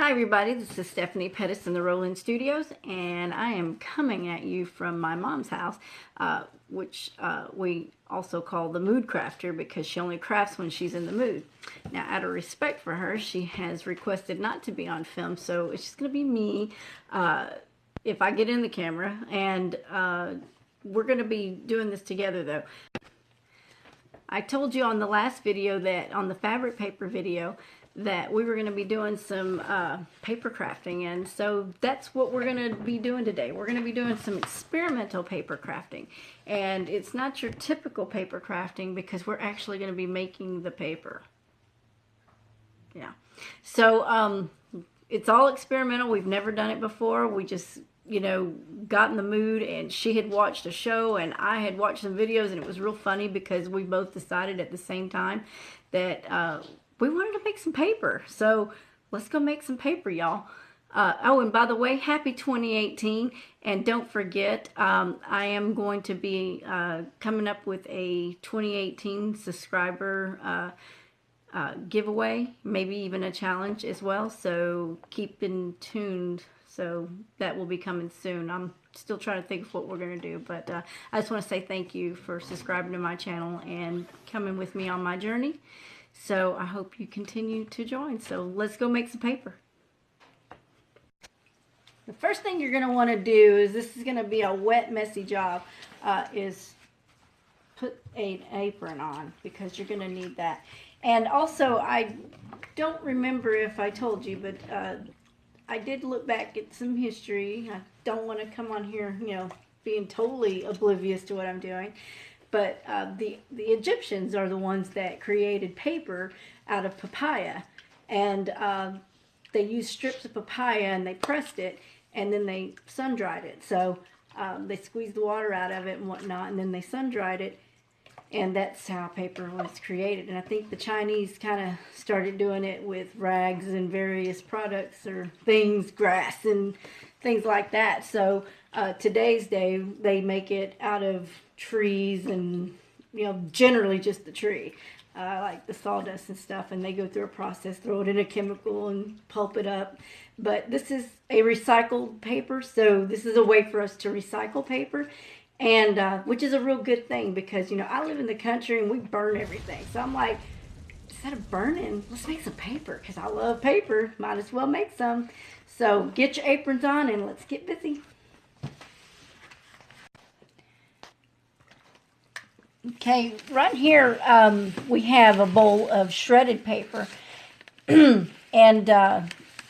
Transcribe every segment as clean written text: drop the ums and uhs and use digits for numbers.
Hi everybody, this is Stephanie Pettis in the Roland Studios, and I am coming at you from my mom's house, which we also call the Mood Crafter because she only crafts when she's in the mood. Now, out of respect for her, she has requested not to be on film, so it's just going to be me if I get in the camera, and we're going to be doing this together though. I told you on the last video that, on the fabric paper video, that we were going to be doing some paper crafting, and so that's what we're going to be doing today. We're going to be doing some experimental paper crafting, and it's not your typical paper crafting because we're actually going to be making the paper. Yeah, so it's all experimental. We've never done it before. We just, you know, got in the mood, and she had watched a show and I had watched some videos, and it was real funny because we both decided at the same time that we wanted to make some paper. So let's go make some paper, y'all. Oh, and by the way, happy 2018. And don't forget, I am going to be coming up with a 2018 subscriber giveaway, maybe even a challenge as well. So keep in tuned. So that will be coming soon. I'm still trying to think of what we're going to do. But I just want to say thank you for subscribing to my channel and coming with me on my journey. So I hope you continue to join. So let's go make some paper. The first thing you're going to want to do is, this is going to be a wet, messy job, is put an apron on, because you're going to need that. And also, I don't remember if I told you, but I did look back at some history. I don't want to come on here, you know, being totally oblivious to what I'm doing. But the Egyptians are the ones that created paper out of papaya. And they used strips of papaya and they pressed it, and then they sun-dried it. So they squeezed the water out of it and whatnot, and then they sun-dried it. And that's how paper was created. And I think the Chinese kind of started doing it with rags and various products or things, grass and things like that. So today's day, they make it out of trees and, you know, generally just the tree, like the sawdust and stuff, and they go through a process, throw it in a chemical and pulp it up. But this is a recycled paper, so this is a way for us to recycle paper, and which is a real good thing, because, you know, I live in the country and we burn everything. So I'm like, instead of burning, let's make some paper, because I love paper, might as well make some. So get your aprons on and let's get busy. Okay, right here we have a bowl of shredded paper, and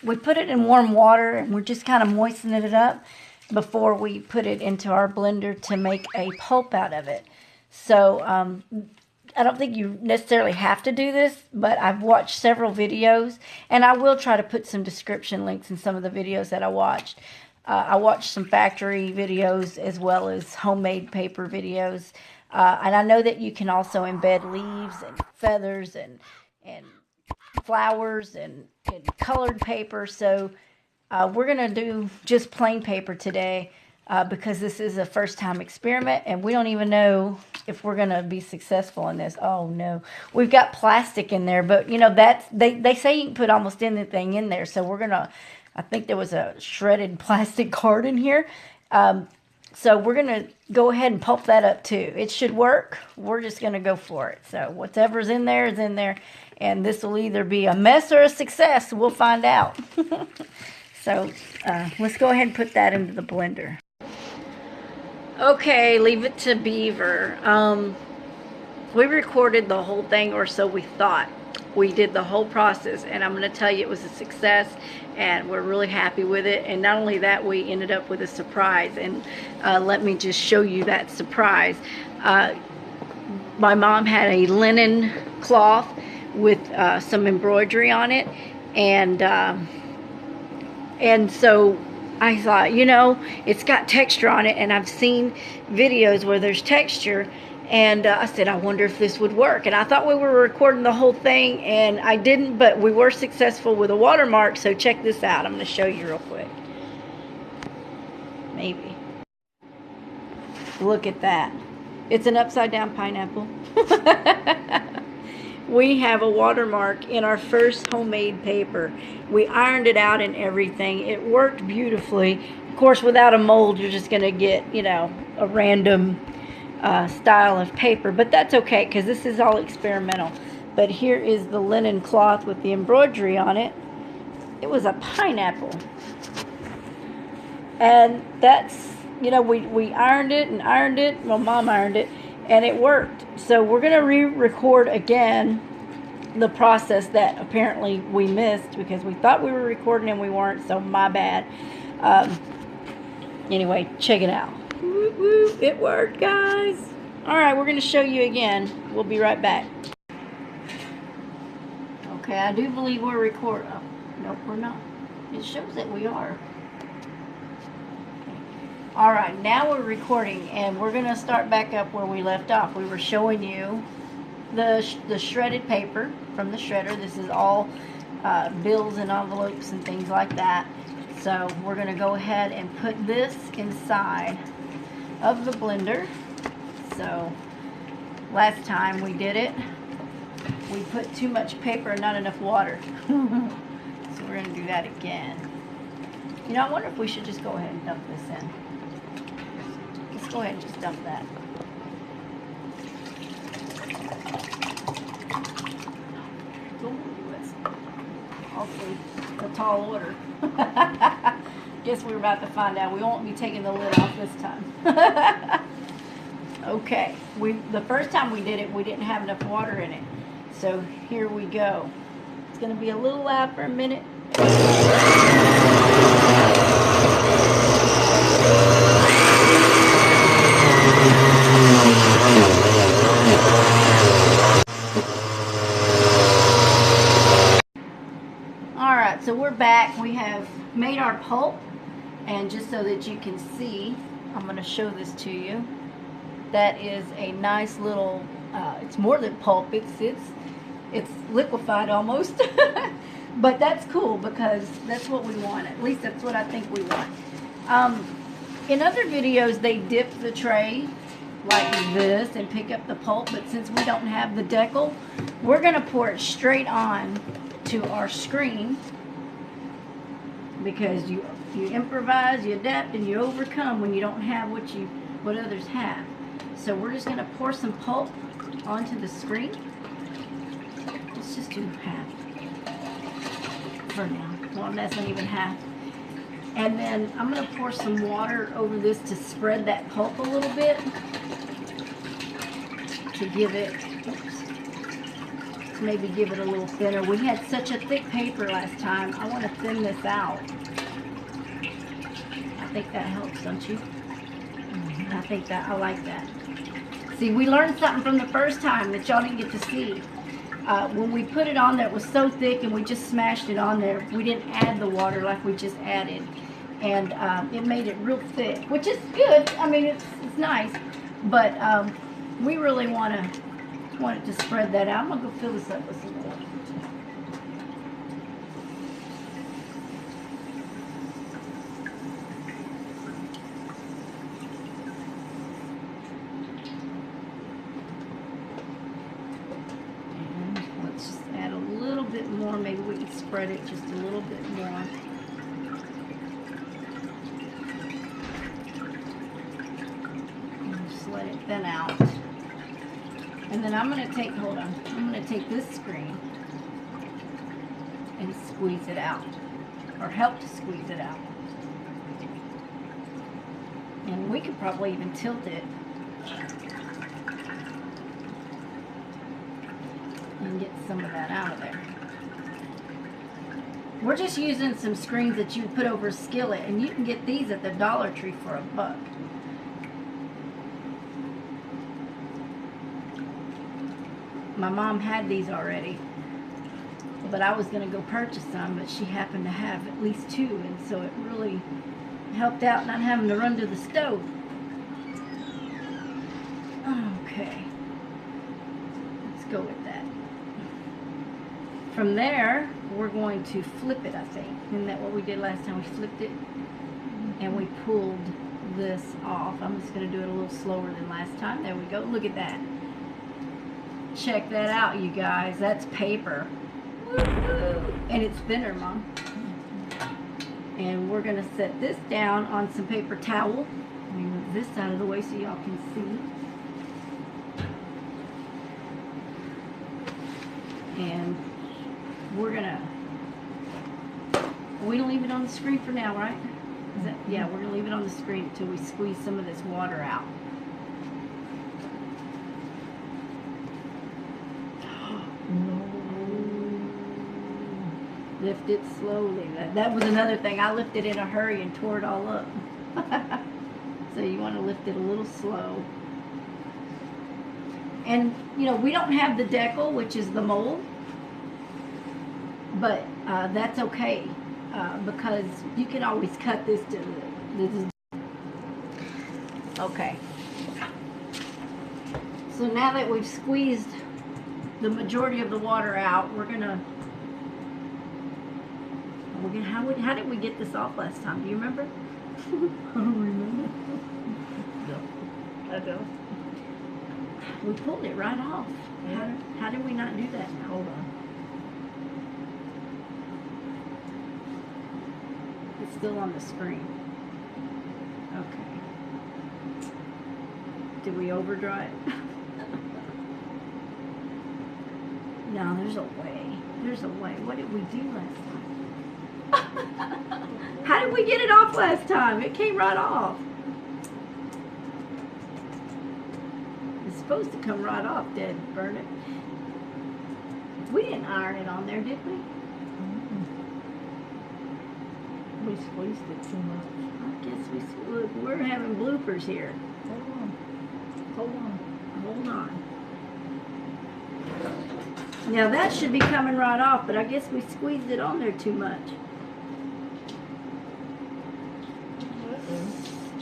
we put it in warm water, and we're just kind of moistening it up before we put it into our blender to make a pulp out of it. So I don't think you necessarily have to do this, but I've watched several videos, and I will try to put some description links in some of the videos that I watched. I watched some factory videos as well as homemade paper videos. And I know that you can also embed leaves and feathers and flowers and colored paper. So we're going to do just plain paper today because this is a first-time experiment, and we don't even know if we're going to be successful in this. Oh, no. We've got plastic in there, but, you know, that's they say you can put almost anything in there. So we're going to, I think there was a shredded plastic card in here. So we're going to go ahead and pulp that up too. It should work. We're just going to go for it. So whatever's in there is in there. And this will either be a mess or a success. We'll find out. So let's go ahead and put that into the blender. Okay, leave it to beaver. We recorded the whole thing, or so we thought. We did the whole process, and I'm going to tell you it was a success, and we're really happy with it. And not only that, we ended up with a surprise, and let me just show you that surprise. My mom had a linen cloth with some embroidery on it, and so I thought, you know, it's got texture on it, and I've seen videos where there's texture. And I said, I wonder if this would work. And I thought we were recording the whole thing, and I didn't, but we were successful with a watermark. So check this out. I'm going to show you real quick. Maybe. Look at that. It's an upside down pineapple. we have a watermark in our first homemade paper. We ironed it out and everything. It worked beautifully. Of course, without a mold, you're just going to get, you know, a random style of paper. But that's okay, because this is all experimental. But here is the linen cloth with the embroidery on it. It was a pineapple. And that's, you know, we ironed it and ironed it. Well, Mom ironed it, and it worked. So we're going to re-record again the process that apparently we missed because we thought we were recording and we weren't, so my bad. Anyway, check it out. Woo, woo, it worked, guys. Alright, we're going to show you again. We'll be right back. Okay, I do believe we're recording. Oh, nope, we're not. It shows that we are. Alright, now we're recording, and we're going to start back up where we left off. We were showing you the shredded paper from the shredder. This is all bills and envelopes and things like that. So we're going to go ahead and put this inside of the blender. So last time we did it, we put too much paper and not enough water. So we're going to do that again. You know, I wonder if we should just go ahead and dump this in. Let's go ahead and just dump that. Hopefully, a tall order. Guess we're about to find out. We won't be taking the lid off this time. Okay, the first time we did it, we didn't have enough water in it. So here we go. It's going to be a little loud for a minute. Alright, so we're back. We have made our pulp, and just so that you can see, I'm going to show this to you. That is a nice little, it's more than pulp, it's liquefied almost. But that's cool because that's what we want. At least that's what I think we want. In other videos, they dip the tray like this and pick up the pulp, but since we don't have the decal, we're going to pour it straight on to our screen, because you improvise, you adapt, and you overcome when you don't have what others have. So we're just going to pour some pulp onto the screen. Let's just do half for now. Well, that's not even half. And then I'm going to pour some water over this to spread that pulp a little bit, to give it, to maybe give it a little thinner. We had such a thick paper last time. I want to thin this out. I think that helps, don't you? I think that, I like that. See, we learned something from the first time that y'all didn't get to see. When we put it on there, it was so thick and we just smashed it on there. We didn't add the water like we just added. And it made it real thick, which is good. I mean, it's nice. But we really want it to spread that out. I'm going to go fill this up with some more. More, maybe we can spread it just a little bit more. And just let it thin out. And then I'm going to take, hold on, I'm going to take this screen and squeeze it out, or help to squeeze it out. And we could probably even tilt it and get some of that out of there. We're just using some screens that you put over a skillet, and you can get these at the Dollar Tree for $1. My mom had these already, but I was going to go purchase some, but she happened to have at least 2, and so it really helped out not having to run to the stove. Okay, let's go with that. From there, we're going to flip it, I think. Isn't that what we did last time? We flipped it and we pulled this off. I'm just going to do it a little slower than last time. There we go. Look at that. Check that out, you guys. That's paper. Woo-hoo. And it's thinner, Mom. And we're going to set this down on some paper towel. Let me move this out of the way so y'all can see. And we're going to leave it on the screen for now, right? Is that, yeah, we're going to leave it on the screen until we squeeze some of this water out. Lift it slowly. That was another thing. I lifted in a hurry and tore it all up. So you want to lift it a little slow. And, you know, we don't have the decal, which is the mold. But that's okay. Because you can always cut this to this. Okay. So now that we've squeezed the majority of the water out, we're gonna how did we get this off last time? Do you remember? I don't remember. No, I don't. We pulled it right off. Yeah. How did we not do that? Hold on. It's still on the screen. Okay. Did we overdraw it? No, there's a way. There's a way. What did we do last time? How did we get it off last time? It came right off. It's supposed to come right off, did burn it. We didn't iron it on there, did we? We squeezed it too much. I guess look, we're having bloopers here. Hold on. Hold on. Hold on. Now that should be coming right off, but I guess we squeezed it on there too much.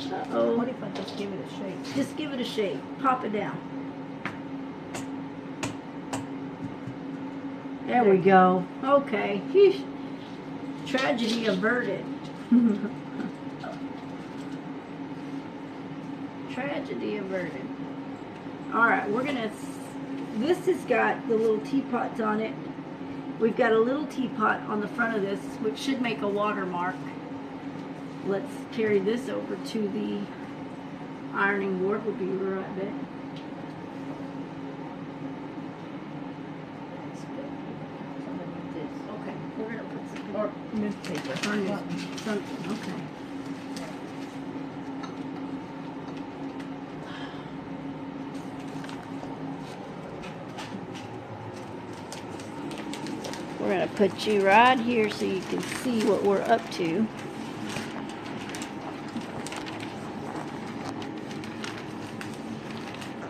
Uh-oh. What if I just give it a shake? Just give it a shake. Pop it down. There we go. Okay. Phew. Tragedy averted. Tragedy averted. Alright, we're gonna... This has got the little teapots on it. We've got a little teapot on the front of this, which should make a watermark. Let's carry this over to the ironing board. We'll be right back. Okay, we're gonna put some or newspaper. Or something. Okay. We're going to put you right here so you can see what we're up to.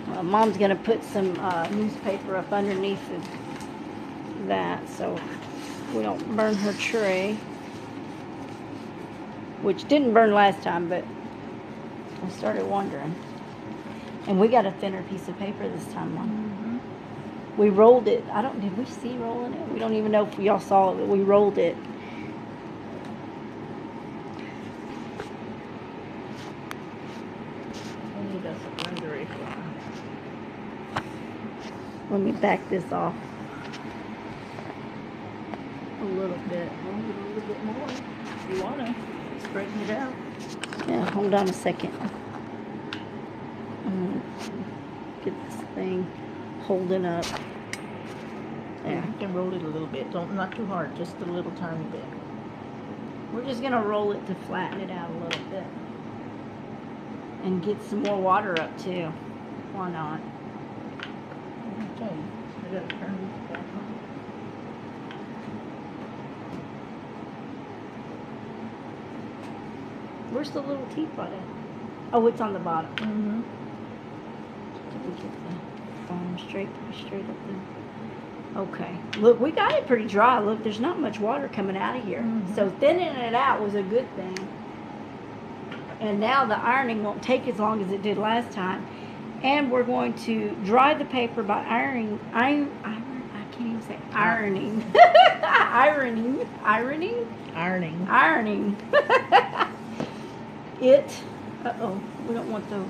Well, Mom's going to put some newspaper up underneath that so we don't burn her tray. Which didn't burn last time, but I started wondering. And we got a thinner piece of paper this time, Mom. We rolled it. Did we see rolling it? We don't even know if y'all saw it, but we rolled it. Let me back this off a little bit. A little bit more. If you want to. Straighten it out. Yeah, hold on a second. Get this thing holding up. There. You can roll it a little bit. Not too hard, just a little tiny bit. We're just going to roll it to flatten it out a little bit. And get some more water up too. Why not? Okay. I gotta turn this back on. Where's the little teapot at? Oh, it's on the bottom. Mm-hmm. Did we get the foam straight up there? Okay. Look, we got it pretty dry. Look, there's not much water coming out of here. Mm-hmm. So thinning it out was a good thing. And now the ironing won't take as long as it did last time. And we're going to dry the paper by ironing. I can't even say ironing. Ironing. It. Uh-oh, we don't want those.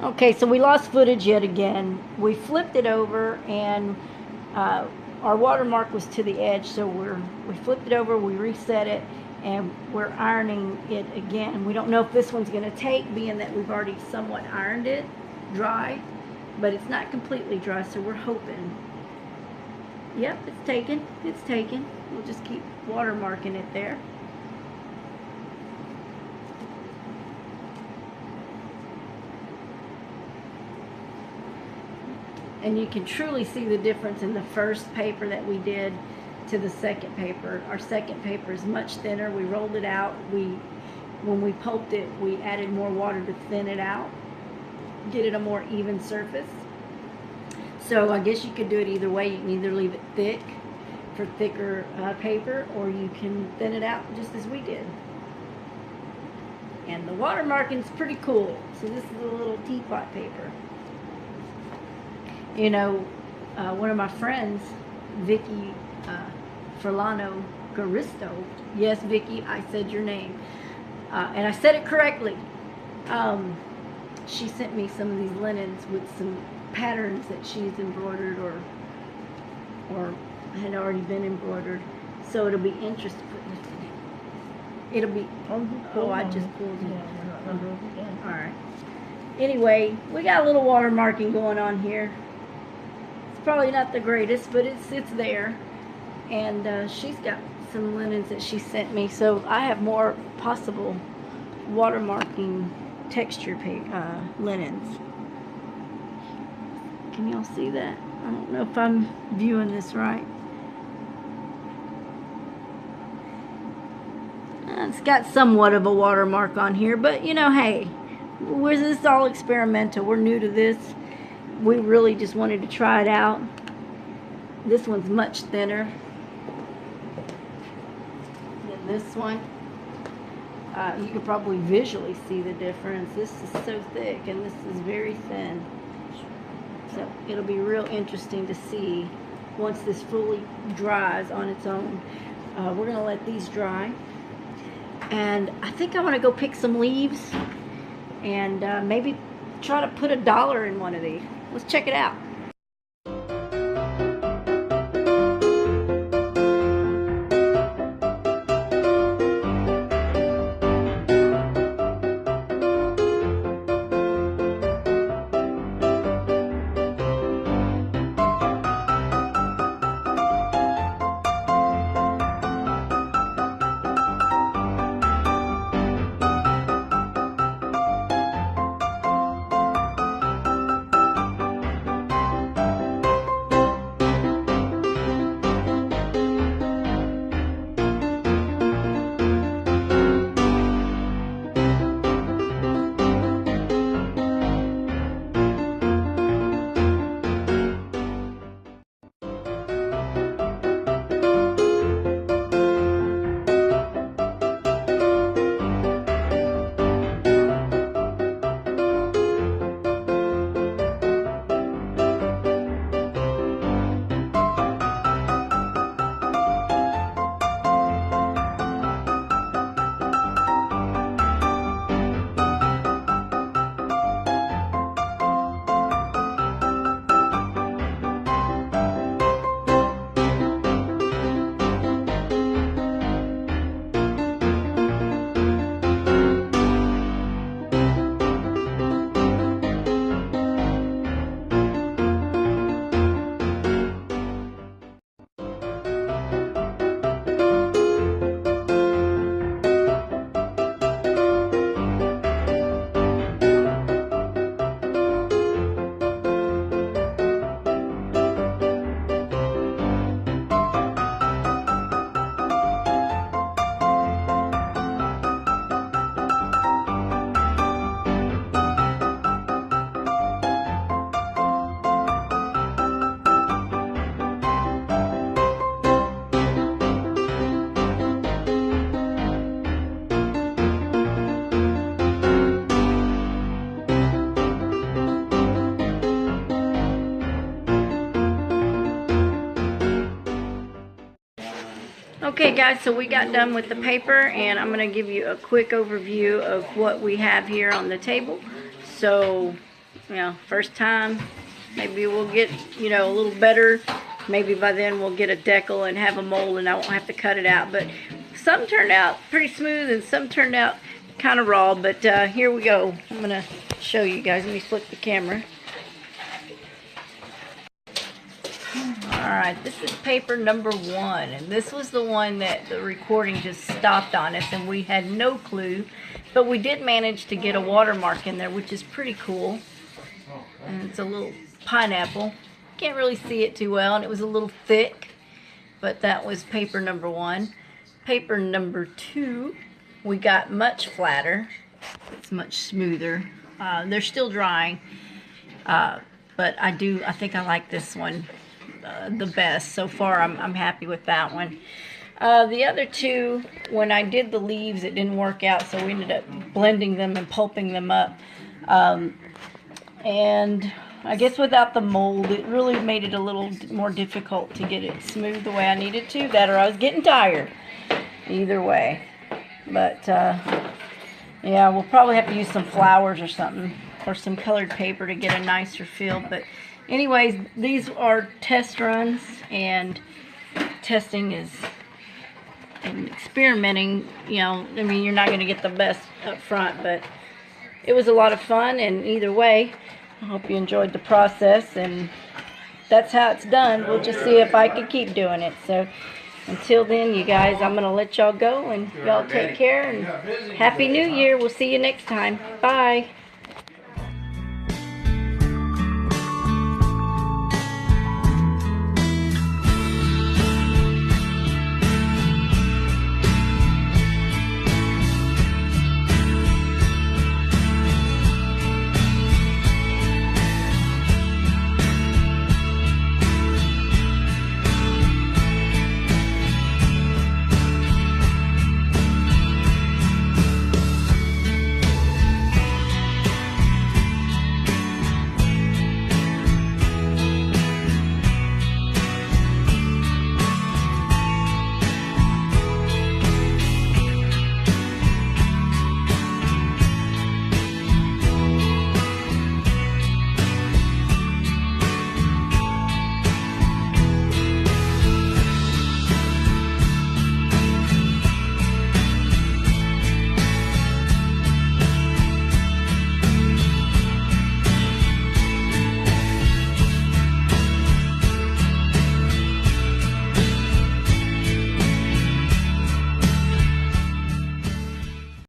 Okay, so we lost footage yet again. We flipped it over, and our watermark was to the edge, so we flipped it over, we reset it, and we're ironing it again. We don't know if this one's going to take, being that we've already somewhat ironed it dry, but it's not completely dry, so we're hoping. Yep, it's taken. It's taken. We'll just keep watermarking it there. And you can truly see the difference in the first paper that we did to the second paper. Our second paper is much thinner. We rolled it out. When we pulped it, we added more water to thin it out, get it a more even surface. So I guess you could do it either way. You can either leave it thick for thicker paper, or you can thin it out just as we did. And the watermarking's pretty cool. So this is a little teapot paper. You know, one of my friends, Vicky Ferlano Garisto, yes, Vicky, I said your name, and I said it correctly. She sent me some of these linens with some patterns that she's embroidered or had already been embroidered. So it'll be interesting. It'll be, oh, I just pulled it. Yeah, all right. Anyway, we got a little watermarking going on here. Probably not the greatest, but it's there. And she's got some linens that she sent me, so I have more possible watermarking texture linens. Can y'all see that? I don't know if I'm viewing this right. It's got somewhat of a watermark on here, but you know, hey, this is all experimental. We're new to this. We really just wanted to try it out. This one's much thinner than this one. You could probably visually see the difference. This is so thick and this is very thin. So it'll be real interesting to see once this fully dries on its own. We're going to let these dry. And I think I want to go pick some leaves and maybe try to put $1 in one of these. Let's check it out. Okay guys, so we got done with the paper and I'm going to give you a quick overview of what we have here on the table. So first time. Maybe we'll get, a little better. Maybe by then we'll get a decal and have a mold and I won't have to cut it out. But some turned out pretty smooth and some turned out kind of raw. But here we go. I'm going to show you guys. Let me flip the camera. Alright, this is paper number 1, and this was the one that the recording just stopped on us and we had no clue, but we did manage to get a watermark in there, which is pretty cool. And it's a little pineapple. Can't really see it too well, and it was a little thick, but that was paper number 1. Paper number 2, we got much flatter. It's much smoother. They're still drying, but I think I like this one the best so far. I'm happy with that one. The other two, when I did the leaves, it didn't work out, so we ended up blending them and pulping them up. And I guess without the mold, it really made it a little more difficult to get it smooth the way I needed to. That or I was getting tired. Either way. But yeah, we'll probably have to use some flowers or something, or some colored paper to get a nicer feel. But anyways, these are test runs, and testing is and experimenting. I mean, you're not going to get the best up front, but it was a lot of fun. And either way, I hope you enjoyed the process, and that's how it's done. We'll just see if I can keep doing it. So until then, you guys, I'm going to let y'all go, and y'all take care, and Happy New Year. We'll see you next time. Bye.